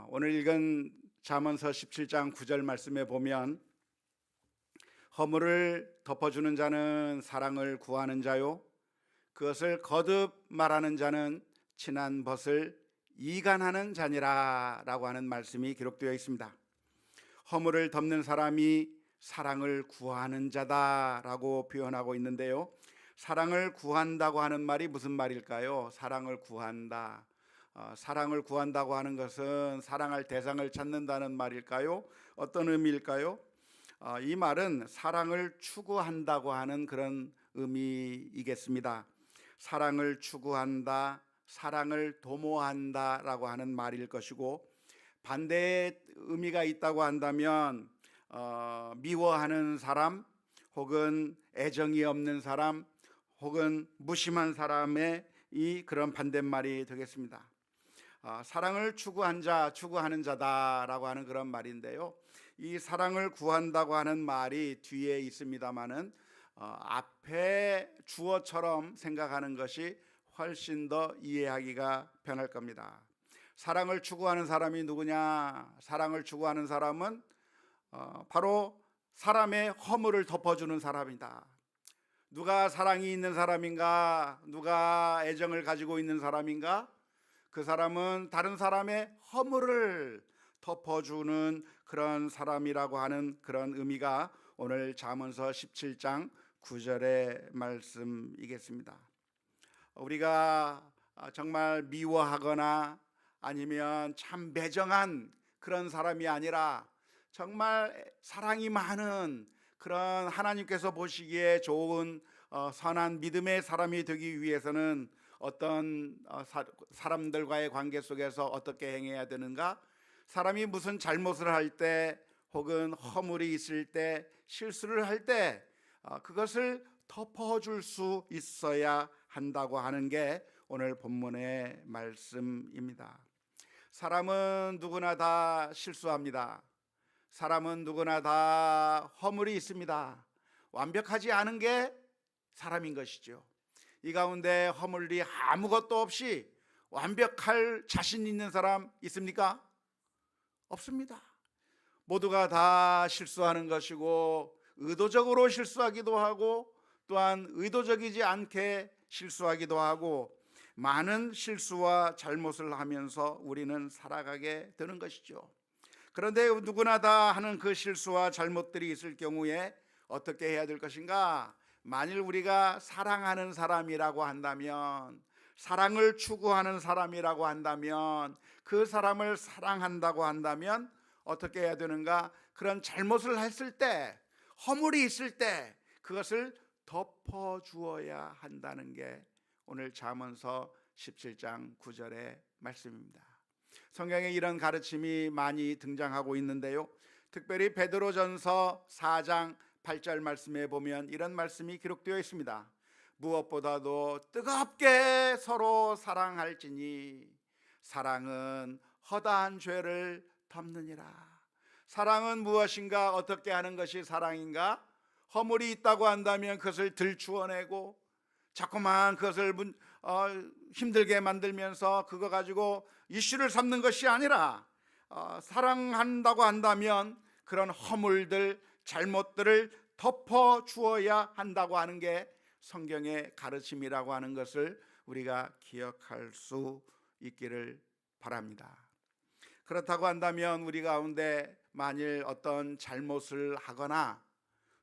오늘 읽은 잠언서 17장 9절 말씀에 보면 허물을 덮어주는 자는 사랑을 구하는 자요, 그것을 거듭 말하는 자는 친한 벗을 이간하는 자니라 라고 하는 말씀이 기록되어 있습니다. 허물을 덮는 사람이 사랑을 구하는 자다라고 표현하고 있는데요, 사랑을 구한다고 하는 말이 무슨 말일까요? 사랑을 구한다. 사랑을 구한다고 하는 것은 사랑할 대상을 찾는다는 말일까요? 어떤 의미일까요? 이 말은 사랑을 추구한다고 하는 그런 의미이겠습니다. 사랑을 추구한다, 사랑을 도모한다라고 하는 말일 것이고, 반대의 의미가 있다고 한다면 미워하는 사람, 혹은 애정이 없는 사람, 혹은 무심한 사람의 그런 반대말이 되겠습니다. 사랑을 추구하는 자다라고 하는 그런 말인데요, 이 사랑을 구한다고 하는 말이 뒤에 있습니다마는 앞에 주어처럼 생각하는 것이 훨씬 더 이해하기가 편할 겁니다. 사랑을 추구하는 사람이 누구냐? 사랑을 추구하는 사람은 바로 사람의 허물을 덮어주는 사람이다. 누가 사랑이 있는 사람인가? 누가 애정을 가지고 있는 사람인가? 그 사람은 다른 사람의 허물을 덮어주는 그런 사람이라고 하는 그런 의미가 오늘 잠언서 17장 9절의 말씀이겠습니다. 우리가 정말 미워하거나 아니면 참 매정한 그런 사람이 아니라 정말 사랑이 많은 그런 하나님께서 보시기에 좋은 선한 믿음의 사람이 되기 위해서는 어떤 사람들과의 관계 속에서 어떻게 행해야 되는가? 사람이 무슨 잘못을 할 때, 혹은 허물이 있을 때, 실수를 할 때 그것을 덮어줄 수 있어야 한다고 하는 게 오늘 본문의 말씀입니다. 사람은 누구나 다 실수합니다. 사람은 누구나 다 허물이 있습니다. 완벽하지 않은 게 사람인 것이죠. 이 가운데 허물이 아무것도 없이 완벽할 자신 있는 사람 있습니까? 없습니다. 모두가 다 실수하는 것이고, 의도적으로 실수하기도 하고, 또한 의도적이지 않게 실수하기도 하고, 많은 실수와 잘못을 하면서 우리는 살아가게 되는 것이죠. 그런데 누구나 다 하는 그 실수와 잘못들이 있을 경우에 어떻게 해야 될 것인가? 만일 우리가 사랑하는 사람이라고 한다면, 사랑을 추구하는 사람이라고 한다면, 그 사람을 사랑한다고 한다면 어떻게 해야 되는가? 그런 잘못을 했을 때, 허물이 있을 때 그것을 덮어주어야 한다는 게 오늘 잠언서 17장 9절의 말씀입니다. 성경에 이런 가르침이 많이 등장하고 있는데요, 특별히 베드로전서 4장 8절 말씀에 보면 이런 말씀이 기록되어 있습니다. 무엇보다도 뜨겁게 서로 사랑할지니 사랑은 허다한 죄를 덮느니라. 사랑은 무엇인가? 어떻게 하는 것이 사랑인가? 허물이 있다고 한다면 그것을 들추어내고 자꾸만 그것을 힘들게 만들면서 그거 가지고 이슈를 삼는 것이 아니라, 사랑한다고 한다면 그런 허물들, 잘못들을 덮어주어야 한다고 하는 게 성경의 가르침이라고 하는 것을 우리가 기억할 수 있기를 바랍니다. 그렇다고 한다면 우리 가운데 만일 어떤 잘못을 하거나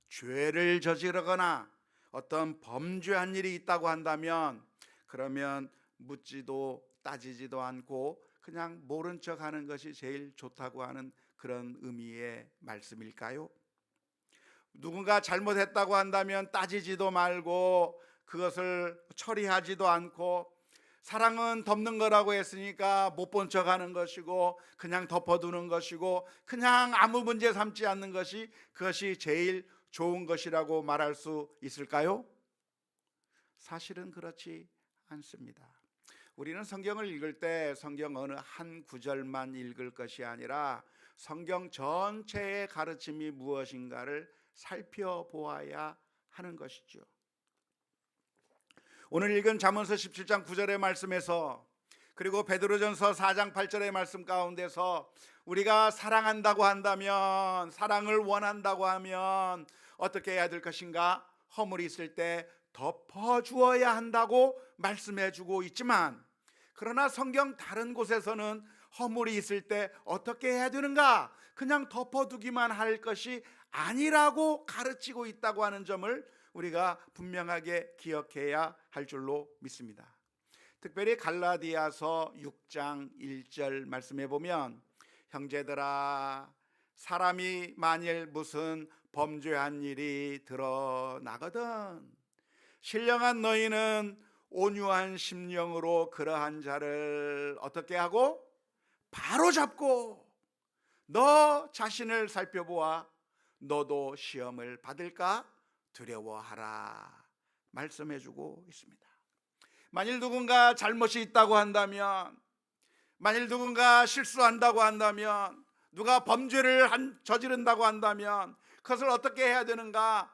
죄를 저지르거나 어떤 범죄한 일이 있다고 한다면, 그러면 묻지도 따지지도 않고 그냥 모른 척 하는 것이 제일 좋다고 하는 그런 의미의 말씀일까요? 누군가 잘못했다고 한다면 따지지도 말고 그것을 처리하지도 않고, 사랑은 덮는 거라고 했으니까 못 본 척 하는 것이고 그냥 덮어두는 것이고 그냥 아무 문제 삼지 않는 것이, 그것이 제일 좋은 것이라고 말할 수 있을까요? 사실은 그렇지 않습니다. 우리는 성경을 읽을 때 성경 어느 한 구절만 읽을 것이 아니라 성경 전체의 가르침이 무엇인가를 살펴보아야 하는 것이죠. 오늘 읽은 잠언서 17장 9절의 말씀에서 그리고 베드로전서 4장 8절의 말씀 가운데서 우리가 사랑한다고 한다면, 사랑을 원한다고 하면 어떻게 해야 될 것인가? 허물이 있을 때 덮어주어야 한다고 말씀해 주고 있지만, 그러나 성경 다른 곳에서는 허물이 있을 때 어떻게 해야 되는가? 그냥 덮어두기만 할 것이 아니라고 가르치고 있다고 하는 점을 우리가 분명하게 기억해야 할 줄로 믿습니다. 특별히 갈라디아서 6장 1절 말씀해 보면, 형제들아, 사람이 만일 무슨 범죄한 일이 드러나거든 신령한 너희는 온유한 심령으로 그러한 자를 어떻게 하고 바로잡고 너 자신을 살펴보아 너도 시험을 받을까 두려워하라 말씀해주고 있습니다. 만일 누군가 잘못이 있다고 한다면, 만일 누군가 실수한다고 한다면, 누가 범죄를 저지른다고 한다면 그것을 어떻게 해야 되는가?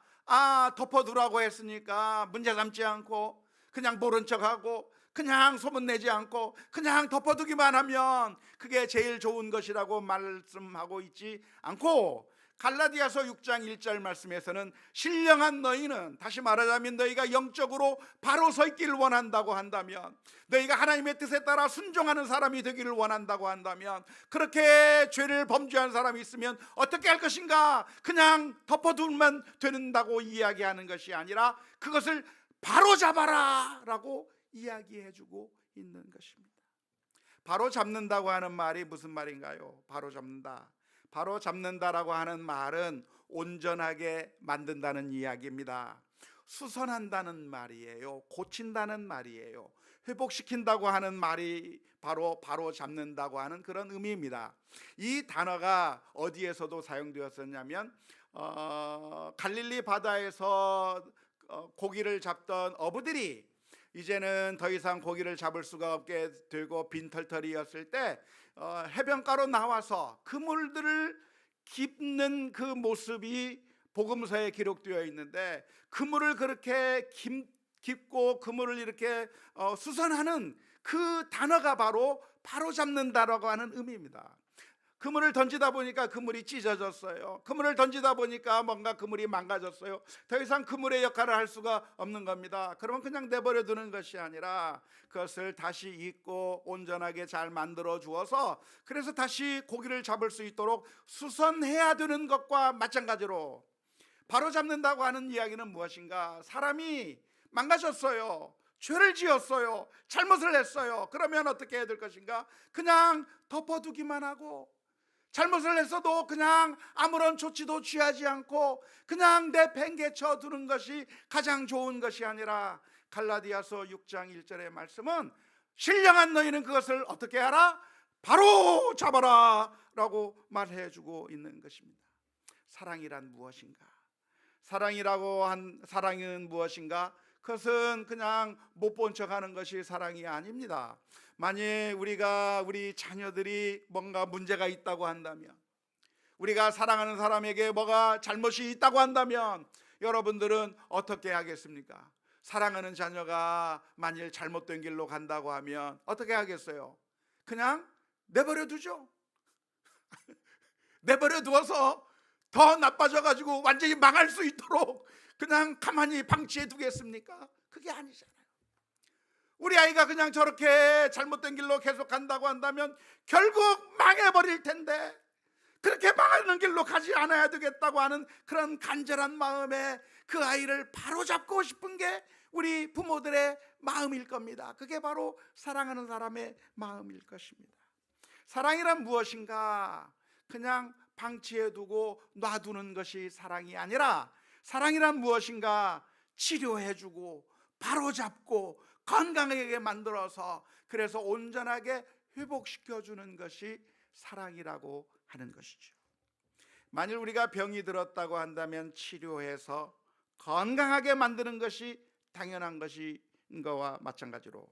덮어두라고 했으니까 문제 삼지 않고 그냥 모른 척하고 그냥 소문내지 않고 그냥 덮어두기만 하면 그게 제일 좋은 것이라고 말씀하고 있지 않고, 갈라디아서 6장 1절 말씀에서는 신령한 너희는, 다시 말하자면 너희가 영적으로 바로 서 있기를 원한다고 한다면, 너희가 하나님의 뜻에 따라 순종하는 사람이 되기를 원한다고 한다면, 그렇게 죄를 범죄한 사람이 있으면 어떻게 할 것인가? 그냥 덮어두면 된다고 이야기하는 것이 아니라 그것을 바로 잡아라 라고 이야기해주고 있는 것입니다. 바로 잡는다고 하는 말이 무슨 말인가요? 바로 잡는다. 바로 잡는다라고 하는 말은 온전하게 만든다는 이야기입니다. 수선한다는 말이에요. 고친다는 말이에요. 회복시킨다고 하는 말이 바로 잡는다고 하는 그런 의미입니다. 이 단어가 어디에서도 사용되었었냐면 갈릴리 바다에서 고기를 잡던 어부들이 이제는 더 이상 고기를 잡을 수가 없게 되고 빈털터리였을 때 해변가로 나와서 그물들을 깁는 그 모습이 복음서에 기록되어 있는데, 그물을 그렇게 깁고 그물을 이렇게 수선하는 그 단어가 바로 잡는다라고 하는 의미입니다. 그물을 던지다 보니까 그물이 찢어졌어요. 그물을 던지다 보니까 뭔가 그물이 망가졌어요. 더 이상 그물의 역할을 할 수가 없는 겁니다. 그러면 그냥 내버려 두는 것이 아니라 그것을 다시 잊고 온전하게 잘 만들어 주어서, 그래서 다시 고기를 잡을 수 있도록 수선해야 되는 것과 마찬가지로, 바로 잡는다고 하는 이야기는 무엇인가? 사람이 망가졌어요. 죄를 지었어요. 잘못을 했어요. 그러면 어떻게 해야 될 것인가? 그냥 덮어두기만 하고, 잘못을 했어도 그냥 아무런 조치도 취하지 않고 그냥 내팽개쳐 두는 것이 가장 좋은 것이 아니라, 갈라디아서 6장 1절의 말씀은 신령한 너희는 그것을 어떻게 하라? 바로 잡아라 라고 말해주고 있는 것입니다. 사랑이란 무엇인가? 사랑은 무엇인가? 그것은 그냥 못 본 척하는 것이 사랑이 아닙니다. 만일 우리 자녀들이 뭔가 문제가 있다고 한다면, 우리가 사랑하는 사람에게 뭐가 잘못이 있다고 한다면 여러분들은 어떻게 하겠습니까? 사랑하는 자녀가 만일 잘못된 길로 간다고 하면 어떻게 하겠어요? 그냥 내버려 두죠. 내버려 두어서 더 나빠져가지고 완전히 망할 수 있도록 그냥 가만히 방치해 두겠습니까? 그게 아니잖아요. 우리 아이가 그냥 저렇게 잘못된 길로 계속 간다고 한다면 결국 망해버릴 텐데, 그렇게 망하는 길로 가지 않아야 되겠다고 하는 그런 간절한 마음에 그 아이를 바로잡고 싶은 게 우리 부모들의 마음일 겁니다. 그게 바로 사랑하는 사람의 마음일 것입니다. 사랑이란 무엇인가? 그냥 방치해두고 놔두는 것이 사랑이 아니라, 사랑이란 무엇인가? 치료해주고 바로잡고 건강하게 만들어서, 그래서 온전하게 회복시켜주는 것이 사랑이라고 하는 것이죠. 만일 우리가 병이 들었다고 한다면 치료해서 건강하게 만드는 것이 당연한 것인 것과 마찬가지로,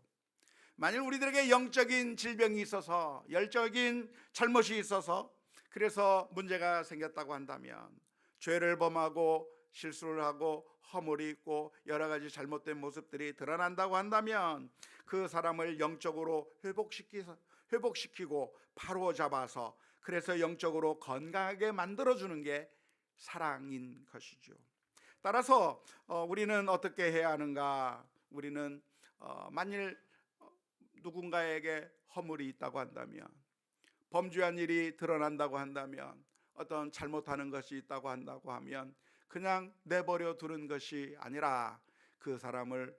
만일 우리들에게 영적인 질병이 있어서, 열적인 잘못이 있어서 그래서 문제가 생겼다고 한다면 죄를 범하고 실수를 하고 허물이 있고 여러 가지 잘못된 모습들이 드러난다고 한다면 그 사람을 영적으로 회복시키고 바로 잡아서 그래서 영적으로 건강하게 만들어주는 게 사랑인 것이죠. 따라서 우리는 어떻게 해야 하는가? 우리는 만일 누군가에게 허물이 있다고 한다면, 범죄한 일이 드러난다고 한다면, 어떤 잘못하는 것이 있다고 한다고 하면 그냥 내버려 두는 것이 아니라 그 사람을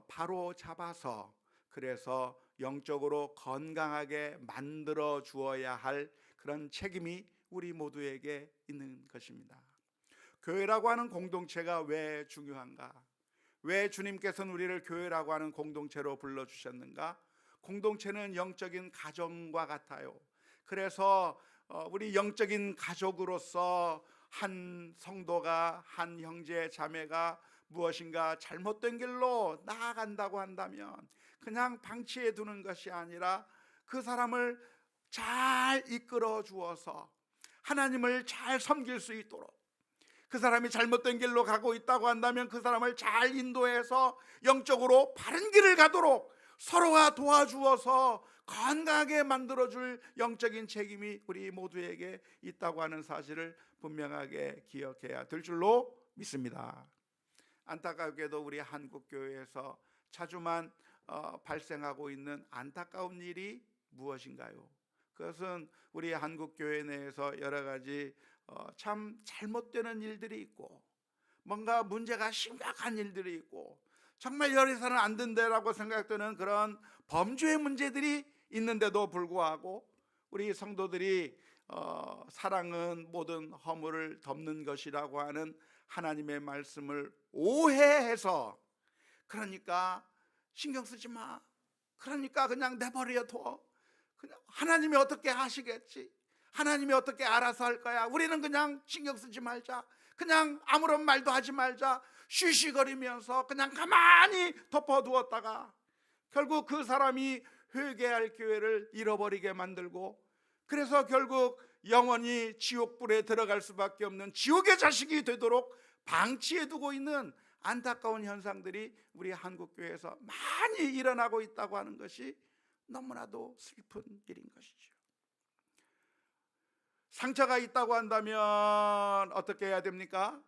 바로 잡아서 그래서 영적으로 건강하게 만들어 주어야 할 그런 책임이 우리 모두에게 있는 것입니다. 교회라고 하는 공동체가 왜 중요한가? 왜 주님께서는 우리를 교회라고 하는 공동체로 불러주셨는가? 공동체는 영적인 가정과 같아요. 그래서 우리 영적인 가족으로서 한 성도가, 한 형제 자매가 무엇인가 잘못된 길로 나아간다고 한다면 그냥 방치해 두는 것이 아니라 그 사람을 잘 이끌어 주어서 하나님을 잘 섬길 수 있도록, 그 사람이 잘못된 길로 가고 있다고 한다면 그 사람을 잘 인도해서 영적으로 바른 길을 가도록 서로가 도와주어서 건강하게 만들어줄 영적인 책임이 우리 모두에게 있다고 하는 사실을 분명하게 기억해야 될 줄로 믿습니다. 안타깝게도 우리 한국교회에서 자주만 발생하고 있는 안타까운 일이 무엇인가요? 그것은 우리 한국교회 내에서 여러 가지 참 잘못되는 일들이 있고 뭔가 문제가 심각한 일들이 있고 정말 여기서는 안 된다라고 생각되는 그런 범죄의 문제들이 있는데도 불구하고 우리 성도들이 사랑은 모든 허물을 덮는 것이라고 하는 하나님의 말씀을 오해해서 그러니까 신경 쓰지 마, 그러니까 그냥 내버려 둬, 그냥 하나님이 어떻게 하시겠지, 하나님이 어떻게 알아서 할 거야, 우리는 그냥 신경 쓰지 말자, 그냥 아무런 말도 하지 말자 쉬쉬거리면서 그냥 가만히 덮어두었다가 결국 그 사람이 회개할 기회를 잃어버리게 만들고 그래서 결국 영원히 지옥불에 들어갈 수밖에 없는 지옥의 자식이 되도록 방치해두고 있는 안타까운 현상들이 우리 한국교회에서 많이 일어나고 있다고 하는 것이 너무나도 슬픈 일인 것이죠. 상처가 있다고 한다면 어떻게 해야 됩니까?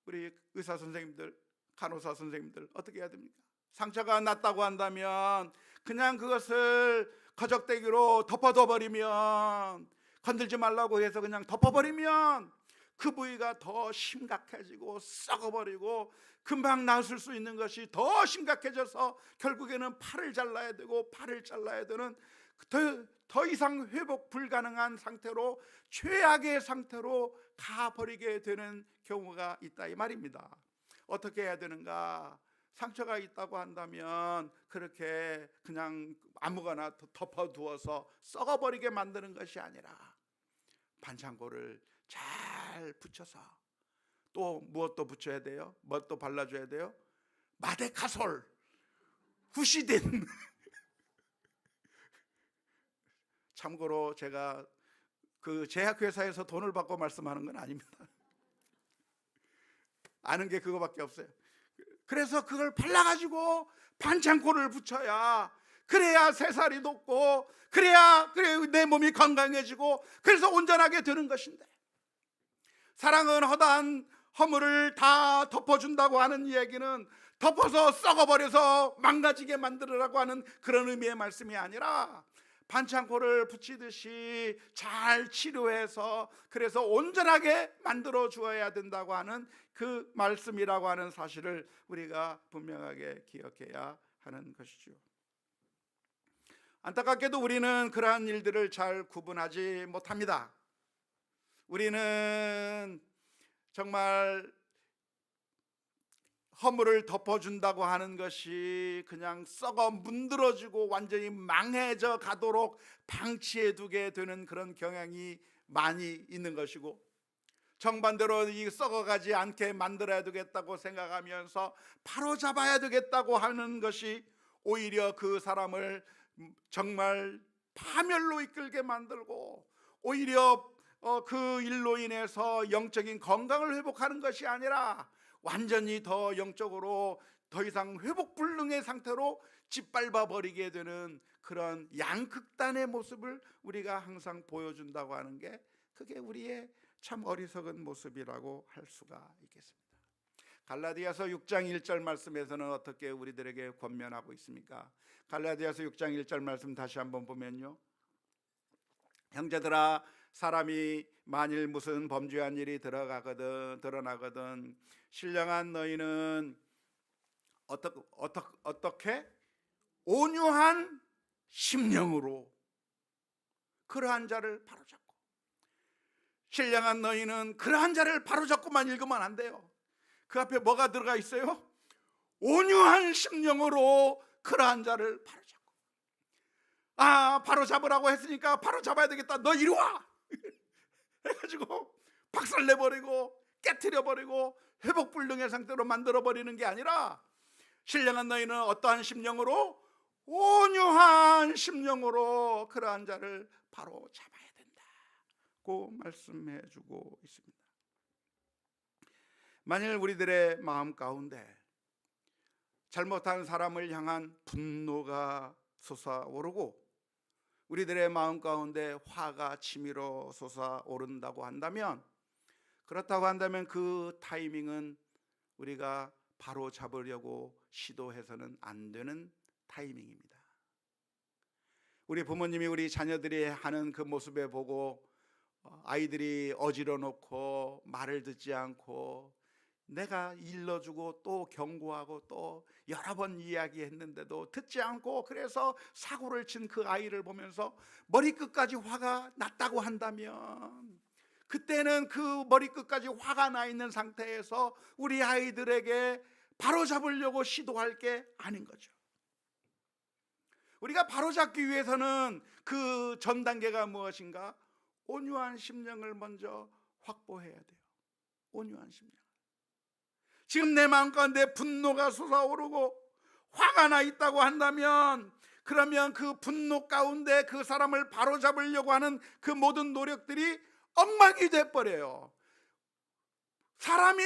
우리 의사 선생님들, 간호사 선생님들 어떻게 해야 됩니까? 상처가 났다고 한다면 그냥 그것을 거적대기로 덮어둬버리면, 건들지 말라고 해서 그냥 덮어버리면 그 부위가 더 심각해지고 썩어버리고 금방 나았을 수 있는 것이 더 심각해져서 결국에는 팔을 잘라야 되고 팔을 잘라야 되는 더 이상 회복 불가능한 상태로, 최악의 상태로 가버리게 되는 경우가 있다 이 말입니다. 어떻게 해야 되는가? 상처가 있다고 한다면 그렇게 그냥 아무거나 덮어두어서 썩어버리게 만드는 것이 아니라 반창고를 잘 붙여서, 또 무엇도 붙여야 돼요? 무엇도 발라줘야 돼요? 마데카솔, 후시딘. 참고로 제가 그 제약회사에서 돈을 받고 말씀하는 건 아닙니다. 아는 게 그거밖에 없어요. 그래서 그걸 발라가지고 반창고를 붙여야, 그래야 새살이 돋고 그래야 내 몸이 건강해지고 그래서 온전하게 되는 것인데, 사랑은 허다한 허물을 다 덮어준다고 하는 이야기는 덮어서 썩어버려서 망가지게 만들으라고 하는 그런 의미의 말씀이 아니라 반창고를 붙이듯이 잘 치료해서 그래서 온전하게 만들어 주어야 된다고 하는 그 말씀이라고 하는 사실을 우리가 분명하게 기억해야 하는 것이죠. 안타깝게도 우리는 그러한 일들을 잘 구분하지 못합니다. 우리는 정말 허물을 덮어준다고 하는 것이 그냥 썩어 문드러지고 완전히 망해져 가도록 방치해 두게 되는 그런 경향이 많이 있는 것이고, 정반대로 이 썩어가지 않게 만들어야 되겠다고 생각하면서 바로 잡아야 되겠다고 하는 것이 오히려 그 사람을 정말 파멸로 이끌게 만들고 오히려 그 일로 인해서 영적인 건강을 회복하는 것이 아니라 완전히 더 영적으로 더 이상 회복불능의 상태로 짓밟아 버리게 되는 그런 양극단의 모습을 우리가 항상 보여준다고 하는 게, 그게 우리의 참 어리석은 모습이라고 할 수가 있겠습니다. 갈라디아서 6장 1절 말씀에서는 어떻게 우리들에게 권면하고 있습니까? 갈라디아서 6장 1절 말씀 다시 한번 보면요, 형제들아, 사람이 만일 무슨 범죄한 일이 드러나거든 신령한 너희는 어떻게 온유한 심령으로 그러한 자를 바로잡고, 신령한 너희는 그러한 자를 바로잡고만 읽으면 안 돼요. 그 앞에 뭐가 들어가 있어요? 온유한 심령으로 그러한 자를 바로잡고. 바로잡으라고 했으니까 바로잡아야 되겠다, 너 이리 와 해가지고 박살내버리고 깨트려버리고 회복불능의 상태로 만들어버리는 게 아니라, 신령한 너희는 어떠한 심령으로? 온유한 심령으로 그러한 자를 바로 잡아야 된다고 말씀해 주고 있습니다. 만일 우리들의 마음 가운데 잘못한 사람을 향한 분노가 솟아오르고 우리들의 마음 가운데 화가 치밀어 솟아오른다고 한다면, 그렇다고 한다면 그 타이밍은 우리가 바로 잡으려고 시도해서는 안 되는 타이밍입니다. 우리 부모님이 우리 자녀들이 하는 그 모습에 보고 아이들이 어지러 놓고 말을 듣지 않고, 내가 일러주고 또 경고하고 또 여러 번 이야기했는데도 듣지 않고, 그래서 사고를 친 그 아이를 보면서 머리끝까지 화가 났다고 한다면, 그때는 그 머리끝까지 화가 나 있는 상태에서 우리 아이들에게 바로잡으려고 시도할 게 아닌 거죠. 우리가 바로잡기 위해서는 그 전 단계가 무엇인가? 온유한 심령을 먼저 확보해야 돼요. 온유한 심령. 지금 내 마음 가운데 분노가 솟아오르고 화가 나 있다고 한다면, 그러면 그 분노 가운데 그 사람을 바로잡으려고 하는 그 모든 노력들이 엉망이 돼버려요. 사람이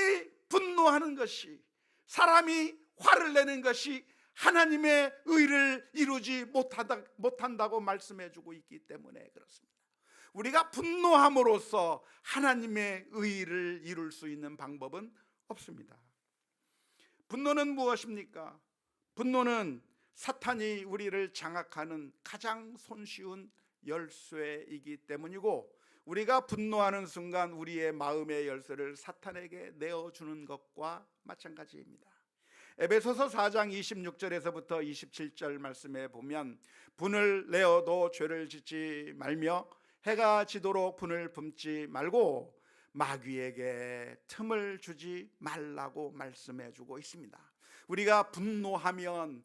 분노하는 것이, 사람이 화를 내는 것이 하나님의 의를 이루지 못한다고 말씀해 주고 있기 때문에 그렇습니다. 우리가 분노함으로써 하나님의 의를 이룰 수 있는 방법은 없습니다. 분노는 무엇입니까? 분노는 사탄이 우리를 장악하는 가장 손쉬운 열쇠이기 때문이고, 우리가 분노하는 순간 우리의 마음의 열쇠를 사탄에게 내어주는 것과 마찬가지입니다. 에베소서 4장 26절에서부터 27절 말씀에 보면, 분을 내어도 죄를 짓지 말며 해가 지도록 분을 뿜지 말고 마귀에게 틈을 주지 말라고 말씀해 주고 있습니다. 우리가 분노하면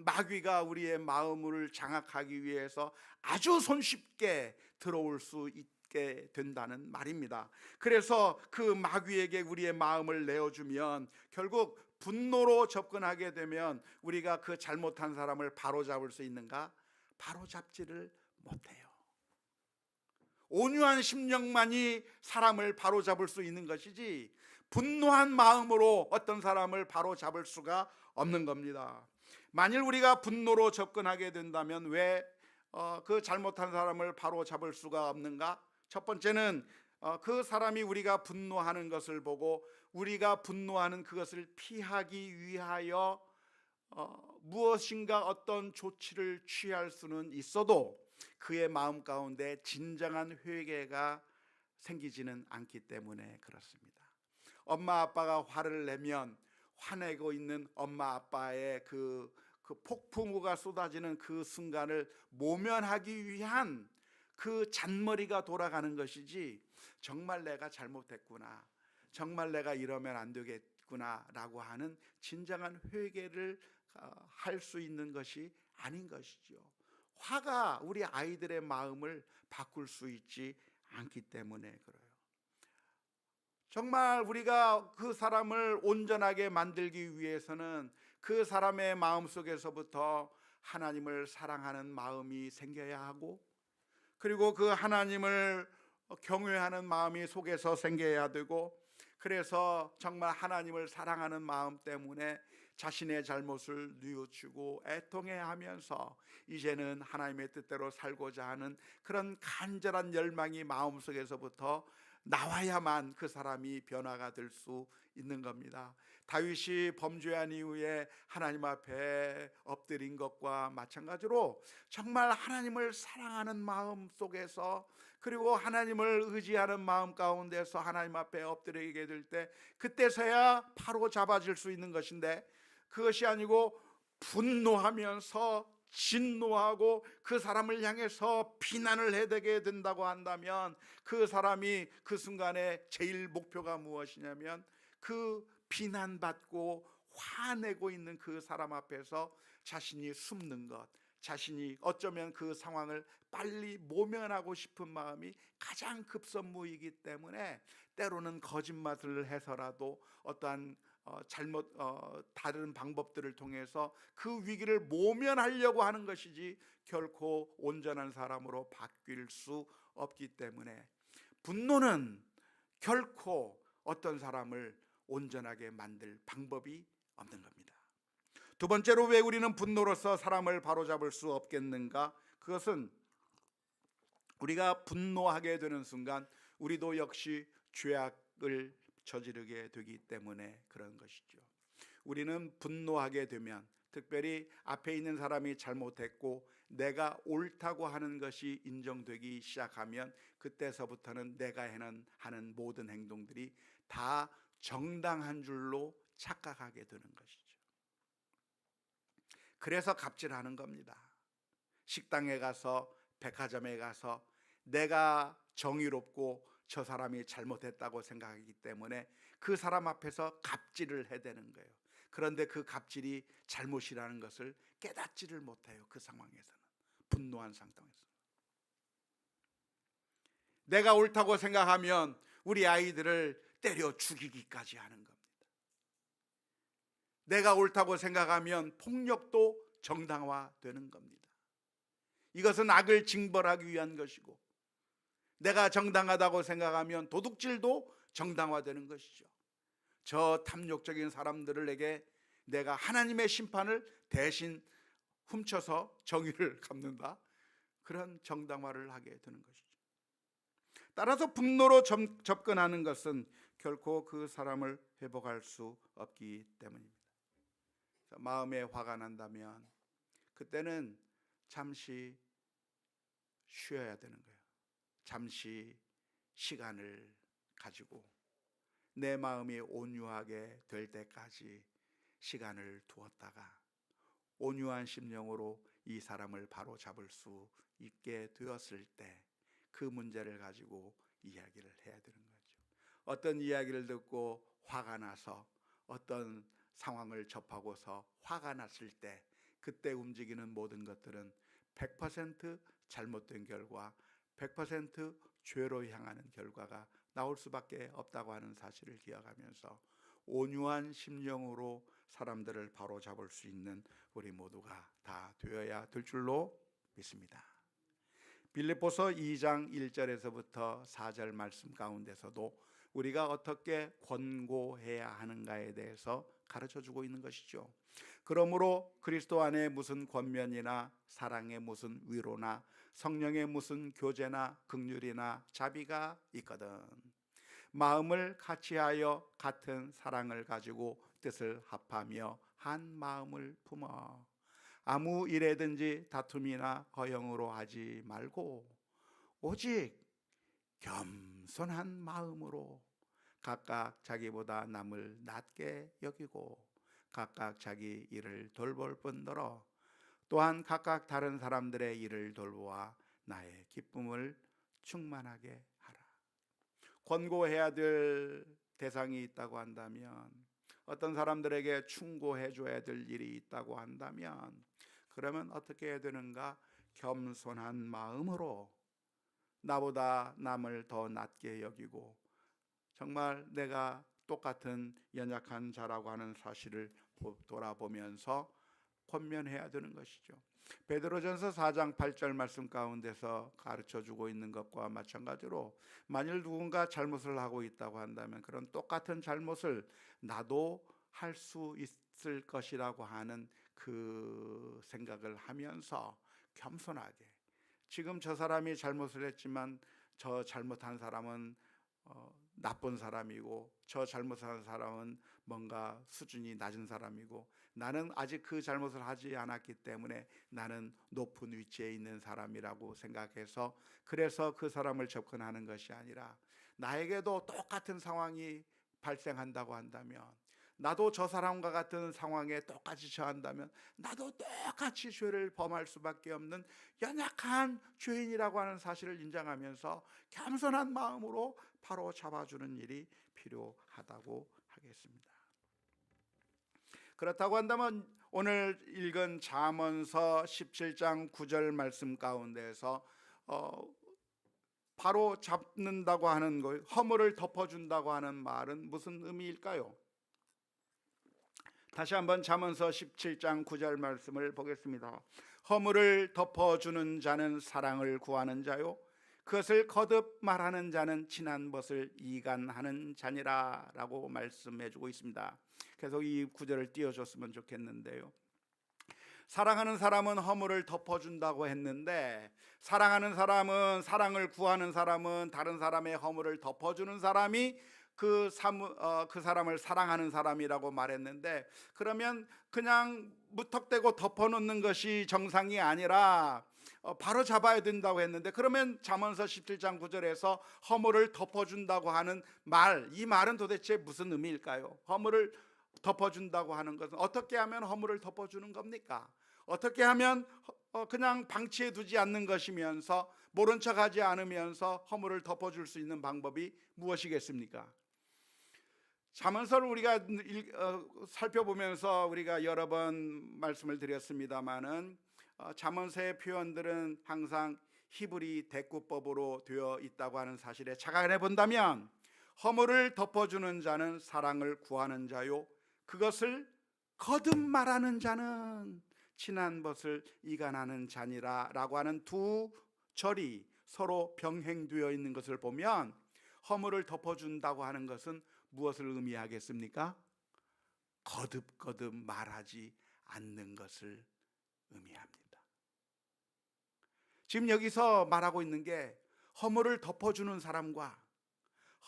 마귀가 우리의 마음을 장악하기 위해서 아주 손쉽게 들어올 수 있게 된다는 말입니다. 그래서 그 마귀에게 우리의 마음을 내어주면 결국 분노로 접근하게 되면 우리가 그 잘못한 사람을 바로잡을 수 있는가? 바로잡지를 못해요. 온유한 심령만이 사람을 바로잡을 수 있는 것이지, 분노한 마음으로 어떤 사람을 바로잡을 수가 없는 겁니다. 만일 우리가 분노로 접근하게 된다면 왜 그 잘못한 사람을 바로잡을 수가 없는가? 첫 번째는 그 사람이 우리가 분노하는 것을 보고 우리가 분노하는 그것을 피하기 위하여 무엇인가 어떤 조치를 취할 수는 있어도 그의 마음 가운데 진정한 회개가 생기지는 않기 때문에 그렇습니다. 엄마 아빠가 화를 내면 화내고 있는 엄마 아빠의 그 폭풍우가 쏟아지는 그 순간을 모면하기 위한 그 잔머리가 돌아가는 것이지, 정말 내가 잘못했구나, 정말 내가 이러면 안 되겠구나 라고 하는 진정한 회개를 할 수 있는 것이 아닌 것이죠. 화가 우리 아이들의 마음을 바꿀 수 있지 않기 때문에 그래요. 정말 우리가 그 사람을 온전하게 만들기 위해서는 그 사람의 마음속에서부터 하나님을 사랑하는 마음이 생겨야 하고, 그리고 그 하나님을 경외하는 마음이 속에서 생겨야 되고, 그래서 정말 하나님을 사랑하는 마음 때문에 자신의 잘못을 뉘우치고 애통해하면서 이제는 하나님의 뜻대로 살고자 하는 그런 간절한 열망이 마음속에서부터 나와야만 그 사람이 변화가 될 수 있는 겁니다. 다윗이 범죄한 이후에 하나님 앞에 엎드린 것과 마찬가지로 정말 하나님을 사랑하는 마음 속에서, 그리고 하나님을 의지하는 마음 가운데서 하나님 앞에 엎드리게 될 때, 그때서야 바로 잡아질 수 있는 것인데, 그것이 아니고 분노하면서 진노하고 그 사람을 향해서 비난을 해대게 된다고 한다면, 그 사람이 그 순간에 제일 목표가 무엇이냐면 그 비난받고 화내고 있는 그 사람 앞에서 자신이 숨는 것, 자신이 어쩌면 그 상황을 빨리 모면하고 싶은 마음이 가장 급선무이기 때문에 때로는 거짓말을 해서라도 어떠한 잘못 다른 방법들을 통해서 그 위기를 모면하려고 하는 것이지 결코 온전한 사람으로 바뀔 수 없기 때문에, 분노는 결코 어떤 사람을 온전하게 만들 방법이 없는 겁니다. 두 번째로, 왜 우리는 분노로서 사람을 바로잡을 수 없겠는가? 그것은 우리가 분노하게 되는 순간 우리도 역시 죄악을 저지르게 되기 때문에 그런 것이죠. 우리는 분노하게 되면, 특별히 앞에 있는 사람이 잘못했고 내가 옳다고 하는 것이 인정되기 시작하면, 그때서부터는 내가 하는 모든 행동들이 다 정당한 줄로 착각하게 되는 것이죠. 그래서 갑질하는 겁니다. 식당에 가서, 백화점에 가서 내가 정의롭고 저 사람이 잘못했다고 생각하기 때문에 그 사람 앞에서 갑질을 해대는 거예요. 그런데 그 갑질이 잘못이라는 것을 깨닫지를 못해요. 그 상황에서는, 분노한 상황에서. 내가 옳다고 생각하면 우리 아이들을 때려 죽이기까지 하는 겁니다. 내가 옳다고 생각하면 폭력도 정당화되는 겁니다. 이것은 악을 징벌하기 위한 것이고, 내가 정당하다고 생각하면 도둑질도 정당화되는 것이죠. 저 탐욕적인 사람들에게 내가 하나님의 심판을 대신 훔쳐서 정의를 갚는다, 그런 정당화를 하게 되는 것이죠. 따라서 분노로 접근하는 것은 결코 그 사람을 회복할 수 없기 때문입니다. 마음에 화가 난다면 그때는 잠시 쉬어야 되는 거예요. 잠시 시간을 가지고 내 마음이 온유하게 될 때까지 시간을 두었다가 온유한 심령으로 이 사람을 바로 잡을 수 있게 되었을 때 그 문제를 가지고 이야기를 해야 되는 거죠. 어떤 이야기를 듣고 화가 나서, 어떤 상황을 접하고서 화가 났을 때, 그때 움직이는 모든 것들은 100% 잘못된 결과, 100% 죄로 향하는 결과가 나올 수밖에 없다고 하는 사실을 기억하면서 온유한 심령으로 사람들을 바로잡을 수 있는 우리 모두가 다 되어야 될 줄로 믿습니다. 빌립보서 2장 1절에서부터 4절 말씀 가운데서도 우리가 어떻게 권고해야 하는가에 대해서 가르쳐주고 있는 것이죠. 그러므로 그리스도 안에 무슨 권면이나 사랑의 무슨 위로나 성령의 무슨 교제나 긍휼이나 자비가 있거든 마음을 같이하여 같은 사랑을 가지고 뜻을 합하며 한 마음을 품어 아무 일에든지 다툼이나 허영으로 하지 말고 오직 겸손한 마음으로 각각 자기보다 남을 낮게 여기고 각각 자기 일을 돌볼 뿐더러 또한 각각 다른 사람들의 일을 돌보아 나의 기쁨을 충만하게 하라. 권고해야 될 대상이 있다고 한다면, 어떤 사람들에게 충고해 줘야 될 일이 있다고 한다면, 그러면 어떻게 해야 되는가? 겸손한 마음으로 나보다 남을 더 낮게 여기고 정말 내가 똑같은 연약한 자라고 하는 사실을 돌아보면서 권면해야 되는 것이죠. 베드로전서 4장 8절 말씀 가운데서 가르쳐주고 있는 것과 마찬가지로 만일 누군가 잘못을 하고 있다고 한다면 그런 똑같은 잘못을 나도 할 수 있을 것이라고 하는 그 생각을 하면서 겸손하게, 지금 저 사람이 잘못을 했지만 저 잘못한 사람은 나쁜 사람이고 저 잘못한 사람은 뭔가 수준이 낮은 사람이고 나는 아직 그 잘못을 하지 않았기 때문에 나는 높은 위치에 있는 사람이라고 생각해서, 그래서 그 사람을 접근하는 것이 아니라 나에게도 똑같은 상황이 발생한다고 한다면, 나도 저 사람과 같은 상황에 똑같이 처한다면 나도 똑같이 죄를 범할 수밖에 없는 연약한 죄인이라고 하는 사실을 인정하면서 겸손한 마음으로 바로 잡아주는 일이 필요하다고 하겠습니다. 그렇다고 한다면 오늘 읽은 잠언서 17장 9절 말씀 가운데서 바로 잡는다고 하는 것, 허물을 덮어준다고 하는 말은 무슨 의미일까요? 다시 한번 잠언서 17장 9절 말씀을 보겠습니다. 허물을 덮어주는 자는 사랑을 구하는 자요, 그것을 거듭 말하는 자는 친한 것을 이간하는 자니라 라고 말씀해 주고 있습니다. 계속 이 구절을 띄워줬으면 좋겠는데요, 사랑하는 사람은 허물을 덮어준다고 했는데, 사랑하는 사람은, 사랑을 구하는 사람은 다른 사람의 허물을 덮어주는 사람이 그 사람을 사랑하는 사람이라고 말했는데, 그러면 그냥 무턱대고 덮어놓는 것이 정상이 아니라 바로 잡아야 된다고 했는데, 그러면 잠언서 17장 9절에서 허물을 덮어준다고 하는 말, 이 말은 도대체 무슨 의미일까요? 허물을 덮어준다고 하는 것은 어떻게 하면 허물을 덮어주는 겁니까? 어떻게 하면 그냥 방치해 두지 않는 것이면서 모른 척하지 않으면서 허물을 덮어줄 수 있는 방법이 무엇이겠습니까? 잠언서를 우리가 살펴보면서 우리가 여러 번 말씀을 드렸습니다마는 잠언서의 표현들은 항상 히브리 대꾸법으로 되어 있다고 하는 사실에 착안해 본다면, 허물을 덮어주는 자는 사랑을 구하는 자요, 그것을 거듭 말하는 자는 친한 것을 이간하는 자니라 라고 하는 두 절이 서로 병행되어 있는 것을 보면, 허물을 덮어준다고 하는 것은 무엇을 의미하겠습니까? 거듭거듭 말하지 않는 것을 의미합니다. 지금 여기서 말하고 있는 게 허물을 덮어주는 사람과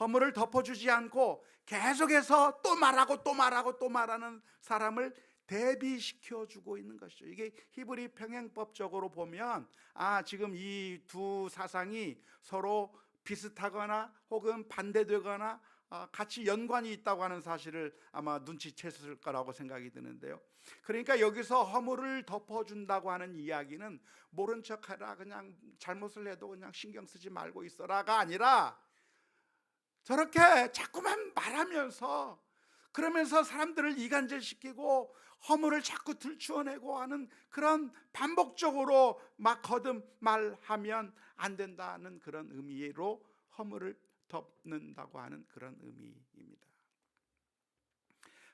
허물을 덮어주지 않고 계속해서 또 말하고 또 말하고 또 말하는 사람을 대비시켜 주고 있는 것이죠. 이게 히브리 평행법적으로 보면 지금 이 두 사상이 서로 비슷하거나 혹은 반대되거나 같이 연관이 있다고 하는 사실을 아마 눈치챘을 거라고 생각이 드는데요, 그러니까 여기서 허물을 덮어준다고 하는 이야기는 모른 척하라, 그냥 잘못을 해도 그냥 신경 쓰지 말고 있어라가 아니라, 저렇게 자꾸만 말하면서 그러면서 사람들을 이간질시키고 허물을 자꾸 들추어내고 하는 그런 반복적으로 막 거듭 말하면 안 된다는 그런 의미로 허물을 덮는다고 하는 그런 의미입니다.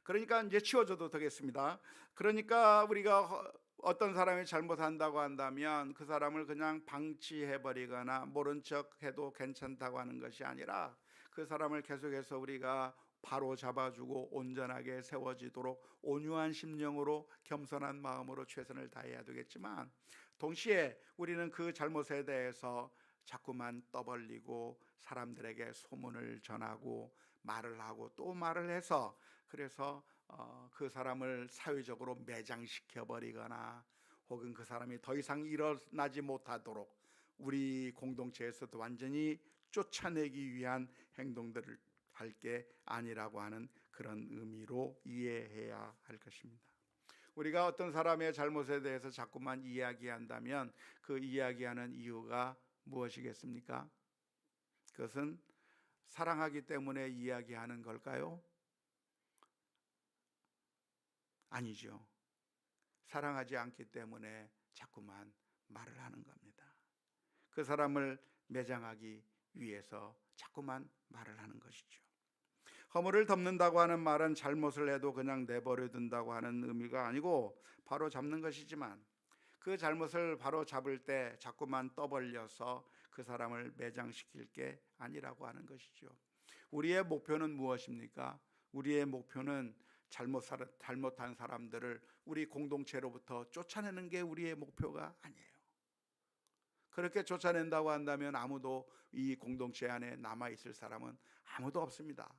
그러니까 이제 치워줘도 되겠습니다. 그러니까 우리가 어떤 사람이 잘못한다고 한다면 그 사람을 그냥 방치해버리거나 모른 척 해도 괜찮다고 하는 것이 아니라, 그 사람을 계속해서 우리가 바로 잡아주고 온전하게 세워지도록 온유한 심령으로 겸손한 마음으로 최선을 다해야 되겠지만, 동시에 우리는 그 잘못에 대해서 자꾸만 떠벌리고 사람들에게 소문을 전하고 말을 하고 또 말을 해서, 그래서 그 사람을 사회적으로 매장시켜 버리거나 혹은 그 사람이 더 이상 일어나지 못하도록 우리 공동체에서도 완전히 쫓아내기 위한 행동들을 할 게 아니라고 하는 그런 의미로 이해해야 할 것입니다. 우리가 어떤 사람의 잘못에 대해서 자꾸만 이야기한다면 그 이야기하는 이유가 무엇이겠습니까? 그것은 사랑하기 때문에 이야기하는 걸까요? 아니죠. 사랑하지 않기 때문에 자꾸만 말을 하는 겁니다. 그 사람을 매장하기 위해서 자꾸만 말을 하는 것이죠. 허물을 덮는다고 하는 말은 잘못을 해도 그냥 내버려 둔다고 하는 의미가 아니고 바로 잡는 것이지만, 그 잘못을 바로 잡을 때 자꾸만 떠벌려서 그 사람을 매장시킬 게 아니라고 하는 것이죠. 우리의 목표는 무엇입니까? 우리의 목표는 잘못한 사람들을 우리 공동체로부터 쫓아내는 게 우리의 목표가 아니에요. 그렇게 쫓아낸다고 한다면 아무도 이 공동체 안에 남아있을 사람은 아무도 없습니다.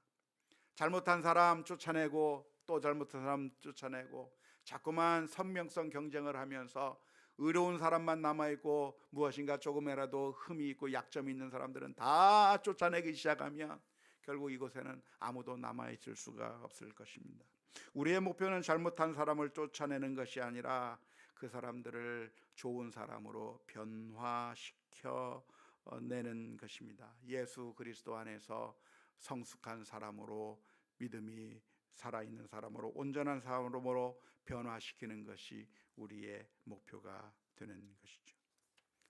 잘못한 사람 쫓아내고 또 잘못한 사람 쫓아내고 자꾸만 선명성 경쟁을 하면서 의로운 사람만 남아있고 무엇인가 조금이라도 흠이 있고 약점이 있는 사람들은 다 쫓아내기 시작하면 결국 이곳에는 아무도 남아있을 수가 없을 것입니다. 우리의 목표는 잘못한 사람을 쫓아내는 것이 아니라 그 사람들을 좋은 사람으로 변화시켜 내는 것입니다. 예수 그리스도 안에서 성숙한 사람으로, 믿음이 살아있는 사람으로, 온전한 사람으로 변화시키는 것이 우리의 목표가 되는 것이죠.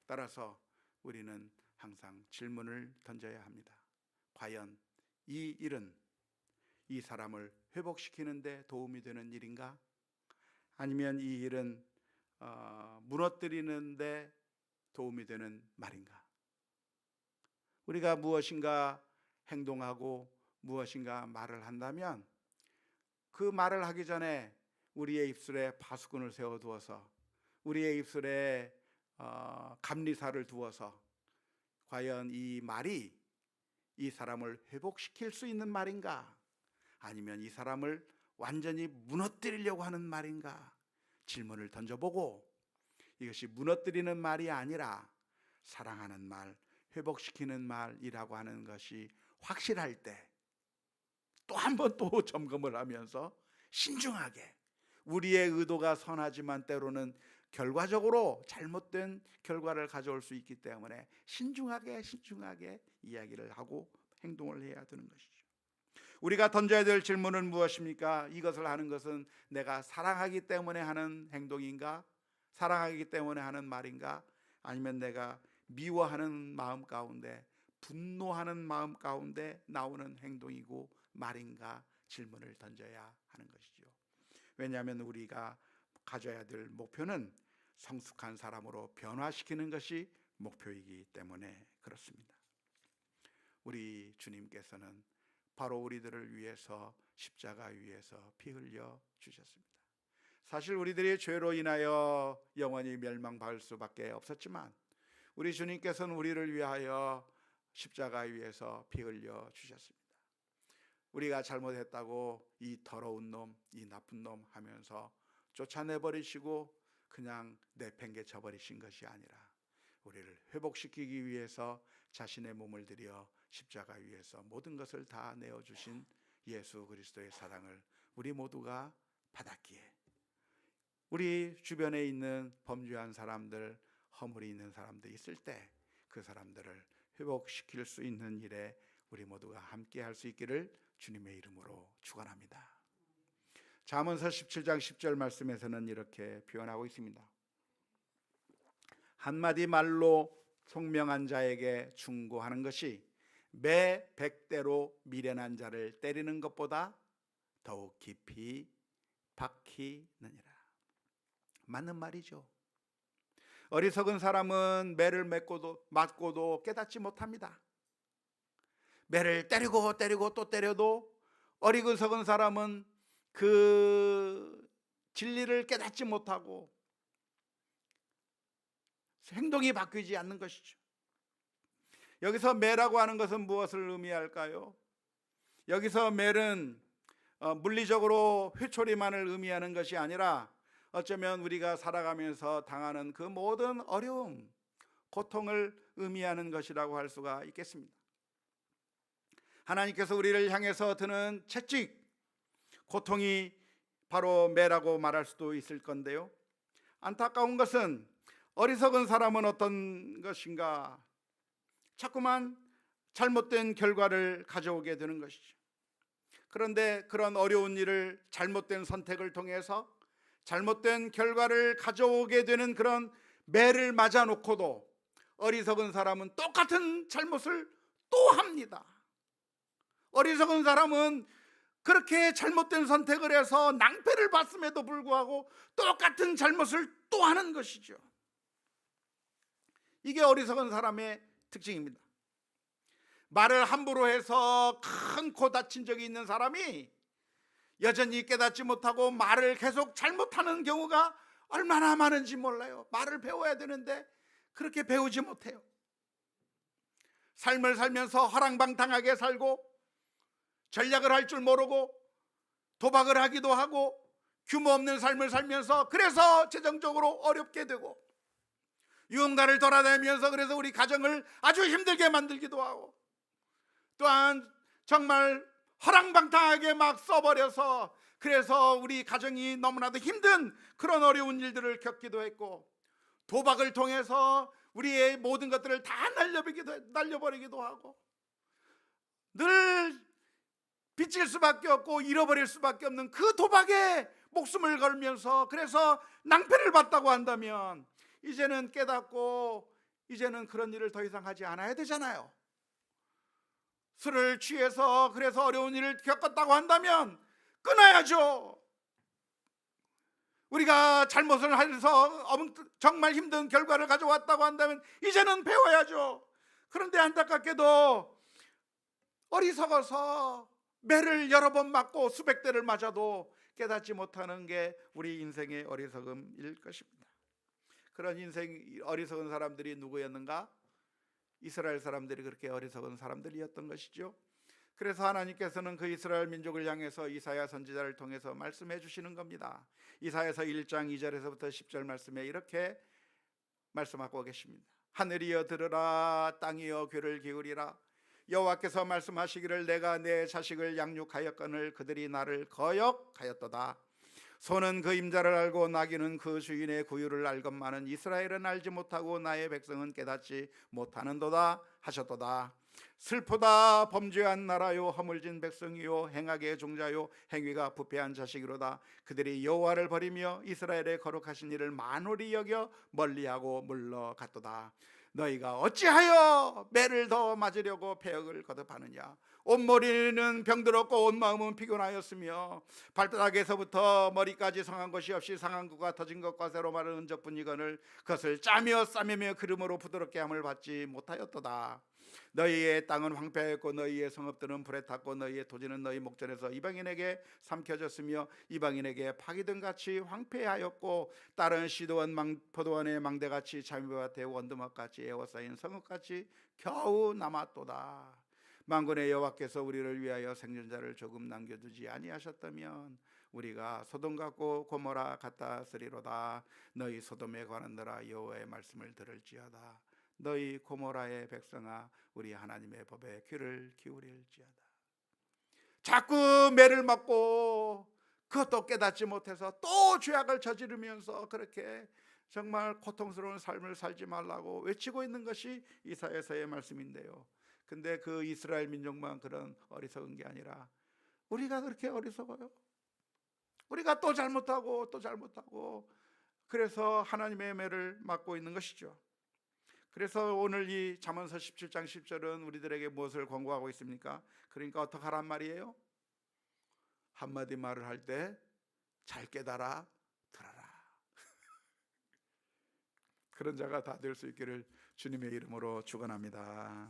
따라서 우리는 항상 질문을 던져야 합니다. 과연 이 일은 이 사람을 회복시키는 데 도움이 되는 일인가? 아니면 이 일은 무너뜨리는 데 도움이 되는 말인가? 우리가 무엇인가 행동하고 무엇인가 말을 한다면 그 말을 하기 전에 우리의 입술에 파수꾼을 세워두어서 우리의 입술에 감리사를 두어서 과연 이 말이 이 사람을 회복시킬 수 있는 말인가? 아니면 이 사람을 완전히 무너뜨리려고 하는 말인가? 질문을 던져보고 이것이 무너뜨리는 말이 아니라 사랑하는 말, 회복시키는 말이라고 하는 것이 확실할 때 또 한 번 또 점검을 하면서 신중하게, 우리의 의도가 선하지만 때로는 결과적으로 잘못된 결과를 가져올 수 있기 때문에 신중하게 이야기를 하고 행동을 해야 되는 것이죠. 우리가 던져야 될 질문은 무엇입니까? 이것을 하는 것은 내가 사랑하기 때문에 하는 행동인가? 사랑하기 때문에 하는 말인가? 아니면 내가 미워하는 마음 가운데, 분노하는 마음 가운데 나오는 행동이고 말인가? 질문을 던져야 하는 것이죠. 왜냐하면 우리가 가져야 될 목표는 성숙한 사람으로 변화시키는 것이 목표이기 때문에 그렇습니다. 우리 주님께서는 바로 우리들을 위해서 십자가 위에서 피 흘려 주셨습니다. 사실 우리들의 죄로 인하여 영원히 멸망받을 수밖에 없었지만 우리 주님께서는 우리를 위하여 십자가 위에서 피 흘려 주셨습니다. 우리가 잘못했다고 이 더러운 놈, 이 나쁜 놈 하면서 쫓아내버리시고 그냥 내팽개쳐 버리신 것이 아니라 우리를 회복시키기 위해서 자신의 몸을 들여 십자가 위에서 모든 것을 다 내어주신 예수 그리스도의 사랑을 우리 모두가 받았기에 우리 주변에 있는 범죄한 사람들, 허물이 있는 사람들 있을 때 그 사람들을 회복시킬 수 있는 일에 우리 모두가 함께 할 수 있기를 주님의 이름으로 축원합니다. 잠언서 17장 10절 말씀에서는 이렇게 표현하고 있습니다. 한마디 말로 총명한 자에게 충고하는 것이 매 100대로 미련한 자를 때리는 것보다 더욱 깊이 박히느니라. 맞는 말이죠. 어리석은 사람은 매를 맞고도 깨닫지 못합니다. 매를 때리고 또 때려도 어리석은 사람은 그 진리를 깨닫지 못하고 행동이 바뀌지 않는 것이죠. 여기서 매라고 하는 것은 무엇을 의미할까요? 여기서 멜은 물리적으로 회초리만을 의미하는 것이 아니라 어쩌면 우리가 살아가면서 당하는 그 모든 어려움, 고통을 의미하는 것이라고 할 수가 있겠습니다. 하나님께서 우리를 향해서 드는 채찍, 고통이 바로 매라고 말할 수도 있을 건데요, 안타까운 것은 어리석은 사람은 어떤 것인가? 자꾸만 잘못된 결과를 가져오게 되는 것이죠. 그런데 그런 어려운 일을 잘못된 선택을 통해서 잘못된 결과를 가져오게 되는 그런 매를 맞아 놓고도 어리석은 사람은 똑같은 잘못을 또 합니다. 어리석은 사람은 그렇게 잘못된 선택을 해서 낭패를 봤음에도 불구하고 똑같은 잘못을 또 하는 것이죠. 이게 어리석은 사람의 특징입니다. 말을 함부로 해서 큰 코 다친 적이 있는 사람이 여전히 깨닫지 못하고 말을 계속 잘못하는 경우가 얼마나 많은지 몰라요. 말을 배워야 되는데 그렇게 배우지 못해요. 삶을 살면서 허랑방탕하게 살고 전략을 할 줄 모르고 도박을 하기도 하고 규모 없는 삶을 살면서 그래서 재정적으로 어렵게 되고 유흥가를 돌아다니면서 그래서 우리 가정을 아주 힘들게 만들기도 하고 또한 정말 허랑방탕하게 막 써버려서 그래서 우리 가정이 너무나도 힘든 그런 어려운 일들을 겪기도 했고 도박을 통해서 우리의 모든 것들을 다 날려버리기도 하고 늘 빚질 수밖에 없고 잃어버릴 수밖에 없는 그 도박에 목숨을 걸면서 그래서 낭패를 봤다고 한다면 이제는 깨닫고 이제는 그런 일을 더 이상 하지 않아야 되잖아요. 술을 취해서 그래서 어려운 일을 겪었다고 한다면 끊어야죠. 우리가 잘못을 해서 정말 힘든 결과를 가져왔다고 한다면 이제는 배워야죠. 그런데 안타깝게도 어리석어서 매를 여러 번 맞고 수백 대를 맞아도 깨닫지 못하는 게 우리 인생의 어리석음일 것입니다. 그런 인생 어리석은 사람들이 누구였는가? 이스라엘 사람들이 그렇게 어리석은 사람들이었던 것이죠. 그래서 하나님께서는 그 이스라엘 민족을 향해서 이사야 선지자를 통해서 말씀해 주시는 겁니다. 이사야서 1장 2절에서부터 10절 말씀에 이렇게 말씀하고 계십니다. 하늘이여 들으라, 땅이여 귀를 기울이라. 여호와께서 말씀하시기를 내가 내 자식을 양육하였거늘 그들이 나를 거역하였도다. 소는 그 임자를 알고 나귀는 그 주인의 구유를 알건만은 이스라엘은 알지 못하고 나의 백성은 깨닫지 못하는도다 하셨도다. 슬프다, 범죄한 나라요, 허물진 백성이요, 행악의 종자요, 행위가 부패한 자식이로다. 그들이 여호와를 버리며 이스라엘의 거룩하신 이를 만홀히 여겨 멀리하고 물러갔도다. 너희가 어찌하여 매를 더 맞으려고 패역을 거듭하느냐? 온머리는 병들었고 온 마음은 피곤하였으며 발바닥에서부터 머리까지 상한 것이 없이 상한 것과 터진 것과 새로 마른 흔적뿐이거늘 그것을 짜며 싸매며 기름으로 부드럽게 함을 받지 못하였도다. 너희의 땅은 황폐하였고 너희의 성읍들은 불에 탔고 너희의 토지는 너희 목전에서 이방인에게 삼켜졌으며 이방인에게 파기든 같이 황폐하였고 다른 시도원 포도원의 망대같이 잠이밭의 원두막같이 에워싸인 성읍같이 겨우 남았도다. 만군의 여호와께서 우리를 위하여 생존자를 조금 남겨두지 아니하셨다면 우리가 소돔 같고 고모라 같았으리로다. 너희 소돔에 관한더라 여호와의 말씀을 들을지어다. 너희 고모라의 백성아 우리 하나님의 법에 귀를 기울일지어다. 자꾸 매를 맞고 그것도 깨닫지 못해서 또 죄악을 저지르면서 그렇게 정말 고통스러운 삶을 살지 말라고 외치고 있는 것이 이사야서의 말씀인데요. 근데 그 이스라엘 민족만 그런 어리석은 게 아니라 우리가 그렇게 어리석어요. 우리가 또 잘못하고 또 잘못하고 그래서 하나님의 매를 맞고 있는 것이죠. 그래서 오늘 이 잠언서 17장 10절은 우리들에게 무엇을 권고하고 있습니까? 그러니까 어떻게 하란 말이에요? 한마디 말을 할 때 잘 깨달아 들어라. 그런 자가 다 될 수 있기를 주님의 이름으로 축원합니다.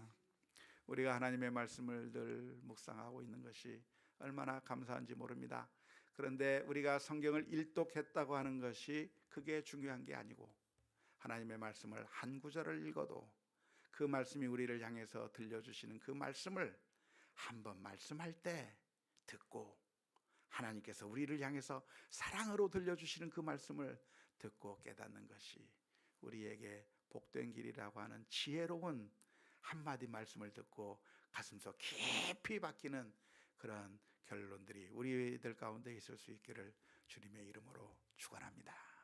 우리가 하나님의 말씀을 늘 묵상하고 있는 것이 얼마나 감사한지 모릅니다. 그런데 우리가 성경을 일독했다고 하는 것이 그게 중요한 게 아니고 하나님의 말씀을 한 구절을 읽어도 그 말씀이 우리를 향해서 들려주시는 그 말씀을 한번 말씀할 때 듣고 하나님께서 우리를 향해서 사랑으로 들려주시는 그 말씀을 듣고 깨닫는 것이 우리에게 복된 길이라고 하는 지혜로운 한마디 말씀을 듣고 가슴속 깊이 박히는 그런 결론들이 우리들 가운데 있을 수 있기를 주님의 이름으로 축원합니다.